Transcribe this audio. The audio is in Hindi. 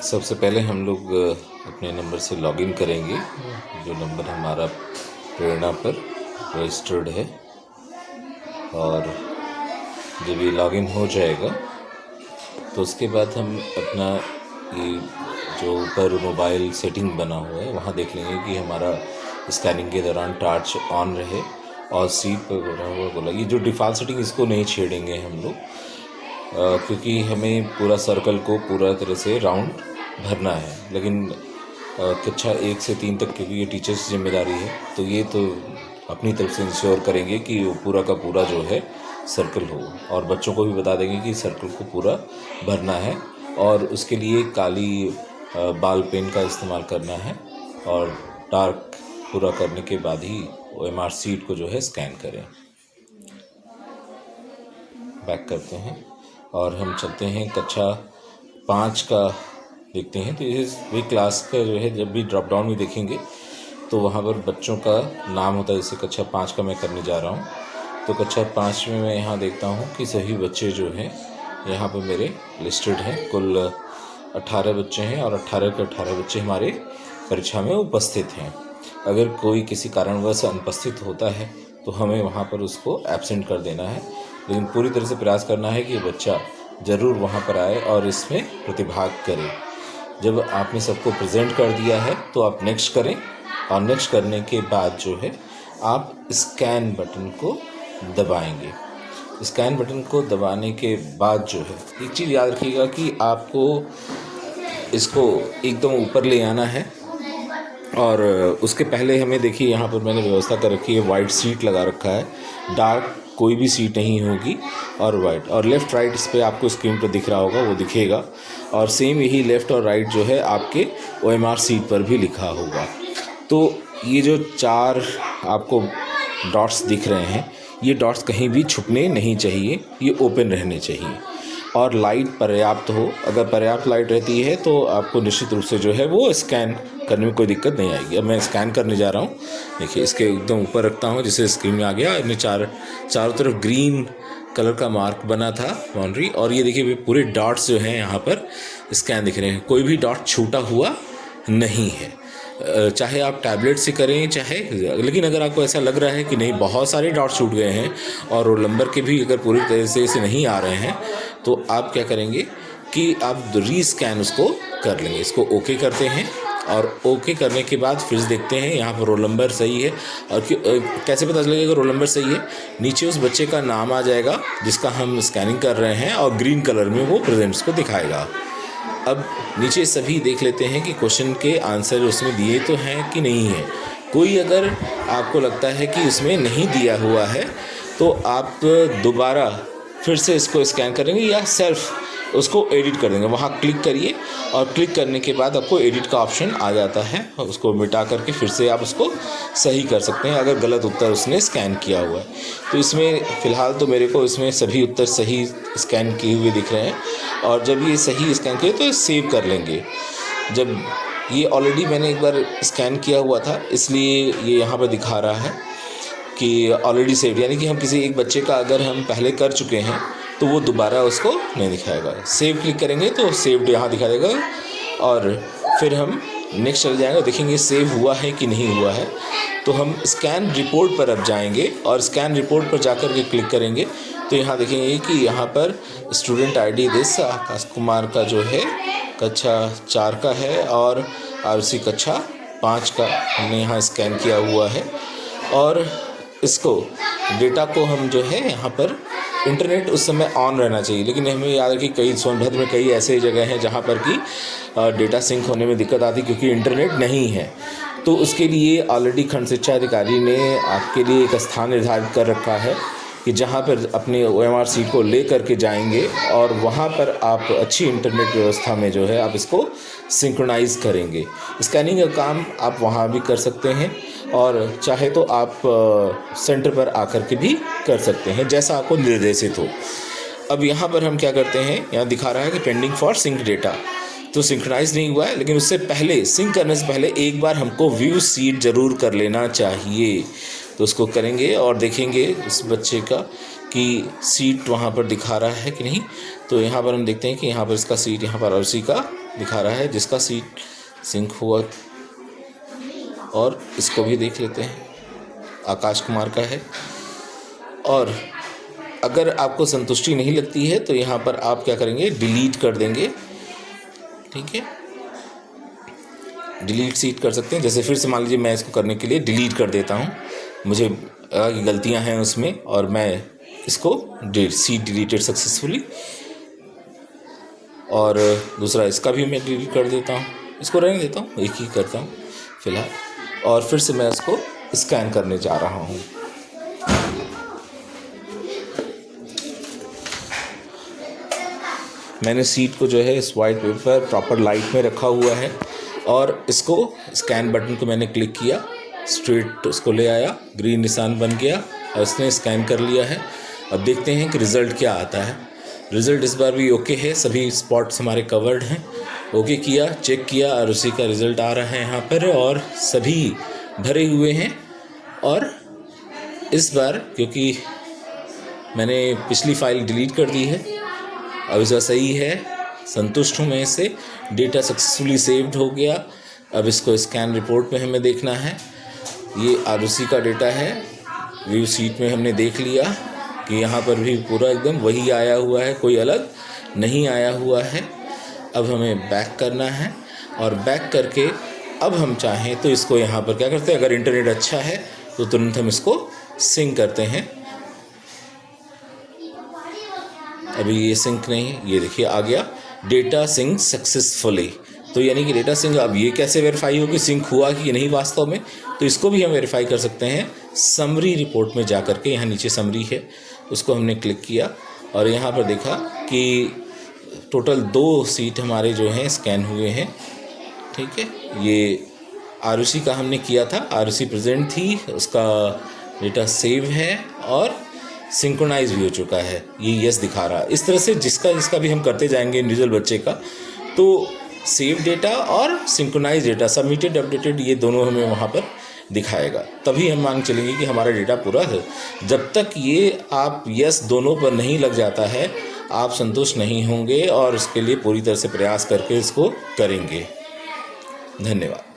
सबसे पहले हम लोग अपने नंबर से लॉगिन करेंगे, जो नंबर हमारा प्रेरणा पर रजिस्टर्ड है। और जब ये लॉगिन हो जाएगा तो उसके बाद हम अपना ये जो ऊपर मोबाइल सेटिंग बना हुआ है वहाँ देख लेंगे कि हमारा स्कैनिंग के दौरान टॉर्च ऑन रहे और सीट पर बना हुआ बोला। ये जो डिफ़ॉल्ट सेटिंग इसको नहीं छेड़ेंगे हम लोग, क्योंकि हमें पूरा सर्कल को पूरा तरह से राउंड भरना है। लेकिन कक्षा 1 से 3 तक क्योंकि ये टीचर्स की जिम्मेदारी है, तो ये तो अपनी तरफ से इंश्योर करेंगे कि वो पूरा का पूरा जो है सर्कल हो, और बच्चों को भी बता देंगे कि सर्कल को पूरा भरना है और उसके लिए काली बाल पेन का इस्तेमाल करना है। और डार्क पूरा करने के बाद ही OMR सीट को जो है स्कैन करें। बैक करते हैं और हम चलते हैं कक्षा 5 का देखते हैं। तो इस भी क्लास का जो है जब भी ड्रॉप डाउन में देखेंगे तो वहाँ पर बच्चों का नाम होता है। जैसे कक्षा 5 का मैं करने जा रहा हूँ, तो कक्षा 5 में मैं यहाँ देखता हूँ कि सभी बच्चे जो हैं यहाँ पर मेरे लिस्टेड हैं। कुल 18 बच्चे हैं और 18 के 18 बच्चे हमारे परीक्षा में उपस्थित हैं। अगर कोई किसी कारणवश अनुपस्थित होता है तो हमें वहाँ पर उसको एब्सेंट कर देना है, लेकिन पूरी तरह से प्रयास करना है कि बच्चा ज़रूर वहाँ पर आए और इसमें प्रतिभाग करे। जब आपने सबको प्रेजेंट कर दिया है तो आप नेक्स्ट करें, और नेक्स्ट करने के बाद जो है आप स्कैन बटन को दबाएंगे। स्कैन बटन को दबाने के बाद जो है एक चीज़ याद रखिएगा कि आपको इसको एकदम ऊपर ले आना है। और उसके पहले हमें देखिए यहाँ पर मैंने व्यवस्था कर रखी है, वाइट सीट लगा रखा है, डार्क कोई भी सीट नहीं होगी और वाइट। और लेफ़्ट राइट इस पर आपको स्क्रीन पर दिख रहा होगा, वो दिखेगा। और सेम यही लेफ़्ट और राइट जो है आपके OMR सीट पर भी लिखा होगा। तो ये जो 4 आपको डॉट्स दिख रहे हैं, ये डॉट्स कहीं भी छुपने नहीं चाहिए, ये ओपन रहने चाहिए। और लाइट पर्याप्त हो, अगर पर्याप्त लाइट रहती है तो आपको निश्चित रूप से जो है वो स्कैन करने में कोई दिक्कत नहीं आएगी। अब मैं स्कैन करने जा रहा हूँ। देखिए इसके एकदम ऊपर रखता हूँ जिससे स्क्रीन में आ गया। इनमें चारों तरफ ग्रीन कलर का मार्क बना था बाउंड्री, और ये देखिए पूरे डॉट्स जो हैं यहाँ पर स्कैन दिख रहे हैं। कोई भी डॉट छूटा हुआ नहीं है, चाहे आप टैबलेट से करें चाहे। लेकिन अगर आपको ऐसा लग रहा है कि नहीं बहुत सारे डॉट छूट गए हैं और रोल नंबर के भी अगर पूरी तरह से नहीं आ रहे हैं, तो आप क्या करेंगे कि आप रीस्कैन उसको कर लेंगे। इसको ओके करते हैं और ओके करने के बाद फिर देखते हैं यहाँ पर रोल नंबर सही है। और कैसे पता चलेगा कि रोल नंबर सही है? नीचे उस बच्चे का नाम आ जाएगा जिसका हम स्कैनिंग कर रहे हैं और ग्रीन कलर में वो प्रेजेंट्स को दिखाएगा। अब नीचे सभी देख लेते हैं कि क्वेश्चन के आंसर उसमें दिए तो हैं कि नहीं है। कोई अगर आपको लगता है कि उसमें नहीं दिया हुआ है तो आप दोबारा फिर से इसको स्कैन करेंगे या सेल्फ उसको एडिट कर देंगे। वहाँ क्लिक करिए और क्लिक करने के बाद आपको एडिट का ऑप्शन आ जाता है, उसको मिटा करके फिर से आप उसको सही कर सकते हैं अगर गलत उत्तर उसने स्कैन किया हुआ है। तो इसमें फ़िलहाल तो मेरे को इसमें सभी उत्तर सही स्कैन किए हुए दिख रहे हैं। और जब ये सही स्कैन किए तो सेव कर लेंगे। जब ये ऑलरेडी मैंने एक बार स्कैन किया हुआ था इसलिए ये यहाँ पर दिखा रहा है कि ऑलरेडी सेव, यानी कि हम किसी एक बच्चे का अगर हम पहले कर चुके हैं तो वो दोबारा उसको नहीं दिखाएगा। सेव क्लिक करेंगे तो सेव्ड यहाँ दिखा देगा और फिर हम नेक्स्ट चले जाएंगे, देखेंगे सेव हुआ है कि नहीं हुआ है। तो हम स्कैन रिपोर्ट पर अब जाएंगे और स्कैन रिपोर्ट पर जाकर के क्लिक करेंगे तो यहाँ देखेंगे कि यहाँ पर student ID this Akash Kumar का जो है कक्षा 4 का है और RC कक्षा 5 का हमने यहाँ स्कैन किया हुआ है। और इसको डेटा को हम जो है यहाँ पर इंटरनेट उस समय ऑन रहना चाहिए, लेकिन हमें याद है कि कई सोनभद्र में कई ऐसे जगह हैं जहाँ पर कि डेटा सिंक होने में दिक्कत आती क्योंकि इंटरनेट नहीं है। तो उसके लिए ऑलरेडी खंड शिक्षा अधिकारी ने आपके लिए एक स्थान निर्धारित कर रखा है कि जहाँ पर अपने OMR सीट को ले करके जाएंगे और वहाँ पर आप अच्छी इंटरनेट व्यवस्था में जो है आप इसको सिंक्रोनाइज करेंगे। स्कैनिंग का काम आप वहाँ भी कर सकते हैं और चाहे तो आप सेंटर पर आकर के भी कर सकते हैं, जैसा आपको निर्देशित हो। अब यहाँ पर हम क्या करते हैं, यहाँ दिखा रहा है कि पेंडिंग फॉर सिंक डेटा, तो सिंक्रोनाइज नहीं हुआ है। लेकिन उससे पहले सिंक करने से पहले एक बार हमको व्यू सीट ज़रूर कर लेना चाहिए। तो उसको करेंगे और देखेंगे उस बच्चे का कि सीट वहाँ पर दिखा रहा है कि नहीं। तो यहाँ पर हम देखते हैं कि यहाँ पर इसका सीट यहाँ पर आरुषि का दिखा रहा है, जिसका सीट सिंक हुआ। और इसको भी देख लेते हैं, आकाश कुमार का है। और अगर आपको संतुष्टि नहीं लगती है तो यहाँ पर आप क्या करेंगे, डिलीट कर देंगे। ठीक है, डिलीट सीट कर सकते हैं। जैसे फिर से मान लीजिए मैं इसको करने के लिए डिलीट कर देता हूँ, मुझे गलतियाँ हैं उसमें, और मैं इसको सीट डिलीटेड सक्सेसफुली। और दूसरा इसका भी मैं डिलीट कर देता हूँ, इसको रहने देता हूँ, एक ही करता हूँ फिलहाल। और फिर से मैं इसको स्कैन करने जा रहा हूँ। मैंने सीट को जो है इस वाइट पेपर प्रॉपर लाइट में रखा हुआ है, और इसको स्कैन बटन को मैंने क्लिक किया, स्ट्रेट उसको ले आया, ग्रीन निशान बन गया और इसने स्कैन कर लिया है। अब देखते हैं कि रिज़ल्ट क्या आता है। रिज़ल्ट इस बार भी ओके है, सभी स्पॉट्स हमारे कवर्ड हैं। ओके किया, चेक किया और उसी का रिज़ल्ट आ रहा है यहाँ पर, और सभी भरे हुए हैं। और इस बार क्योंकि मैंने पिछली फाइल डिलीट कर दी है, अब इसका सही है, संतुष्ट हूँ मैं इससे। डेटा सक्सेसफुली सेव्ड हो गया। अब इसको स्कैन रिपोर्ट में हमें देखना है। ये आरुषि का डेटा है, व्यू सीट में हमने देख लिया कि यहाँ पर भी पूरा एकदम वही आया हुआ है, कोई अलग नहीं आया हुआ है। अब हमें बैक करना है, और बैक करके अब हम चाहें तो इसको यहाँ पर क्या करते हैं, अगर इंटरनेट अच्छा है तो तुरंत हम इसको सिंक करते हैं। अभी ये सिंक नहीं, ये देखिए आ गया डेटा सिंक सक्सेसफुली। तो यानी कि डेटा सिंक, अब ये कैसे वेरीफाई हो कि सिंक हुआ कि नहीं वास्तव में, तो इसको भी हम वेरीफाई कर सकते हैं समरी रिपोर्ट में जा कर के। यहाँ नीचे समरी है, उसको हमने क्लिक किया और यहाँ पर देखा कि टोटल 2 सीट हमारे जो हैं स्कैन हुए हैं। ठीक है, ये आरुषि का हमने किया था, आरुषि प्रेजेंट थी, उसका डेटा सेव है और सिंक्रोनाइज भी हो चुका है, ये यस दिखा रहा है। इस तरह से जिसका भी हम करते जाएंगे इंडिविजुअल बच्चे का, तो सेव डेटा और सिंक्रोनाइज डेटा, सबमिटेड अपडेटेड, ये दोनों हमें वहाँ पर दिखाएगा। तभी हम मान चलेंगे कि हमारा डेटा पूरा है। जब तक ये आप यस दोनों पर नहीं लग जाता है, आप संतुष्ट नहीं होंगे और उसके लिए पूरी तरह से प्रयास करके इसको करेंगे। धन्यवाद।